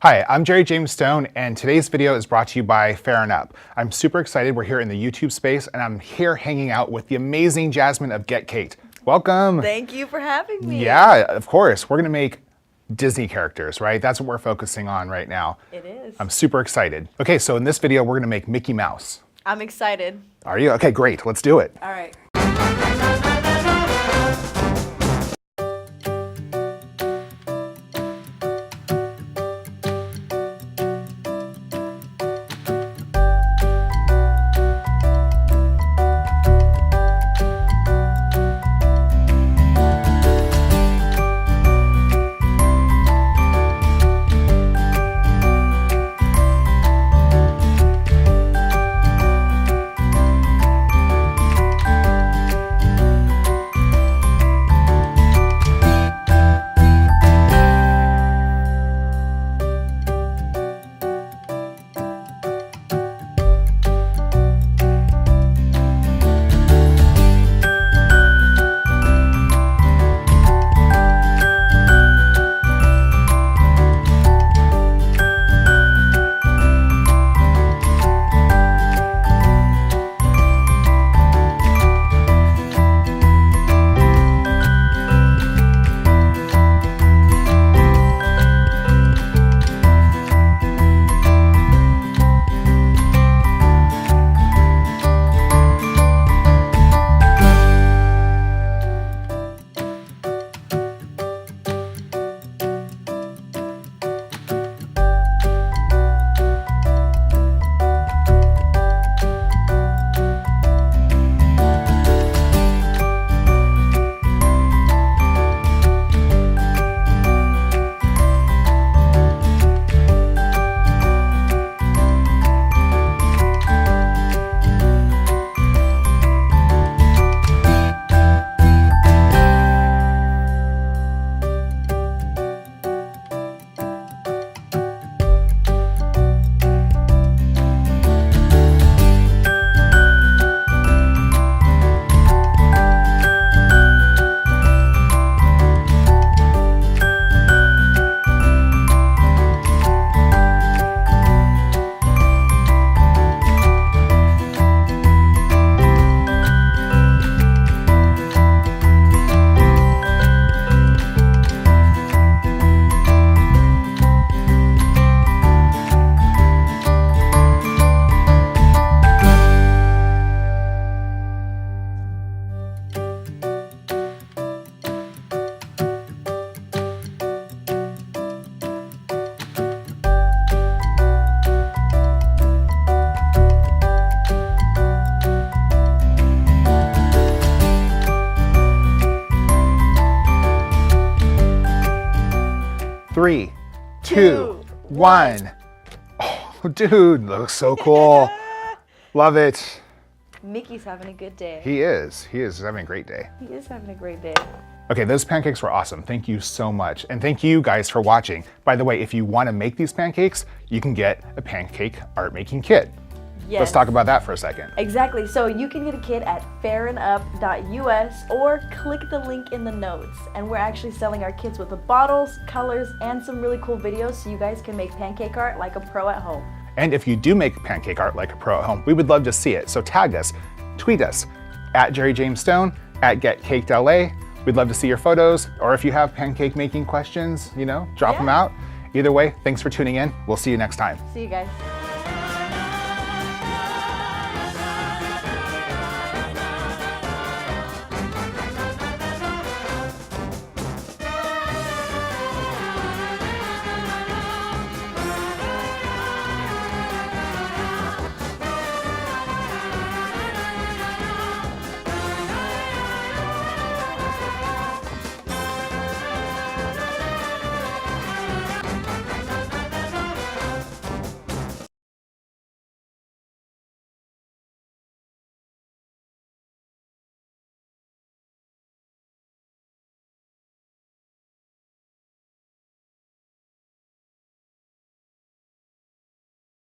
Hi, I'm Jerry James Stone, and today's video is brought to you by Fair & Up. I'm super excited we're here in the YouTube space, and I'm here hanging out with the amazing Jasmine of Get Caked. Welcome. Thank you for having me. Yeah, of course. We're gonna make Disney characters, right? That's what we're focusing on right now. It is. I'm super excited. Okay, so in this video, we're gonna make Mickey Mouse. I'm excited. Are you? Okay, great, let's do it. All right. Three, two, one. Oh, dude, looks so cool. Love it. Mickey's having a good day. He is having a great day. He is having a great day. Okay, those pancakes were awesome. Thank you so much. And thank you guys for watching. By the way, if you want to make these pancakes, you can get a pancake art making kit. Yes. Let's talk about that for a second. Exactly. So you can get a kit at fairandup.us or click the link in the notes. And we're actually selling our kits with the bottles, colors, and some really cool videos so you guys can make pancake art like a pro at home. And if you do make pancake art like a pro at home, we would love to see it. So tag us, tweet us at Jerry James Stone, at GetCakedLA. We'd love to see your photos, or if you have pancake making questions, drop them out. Either way, thanks for tuning in. We'll see you next time. See you guys.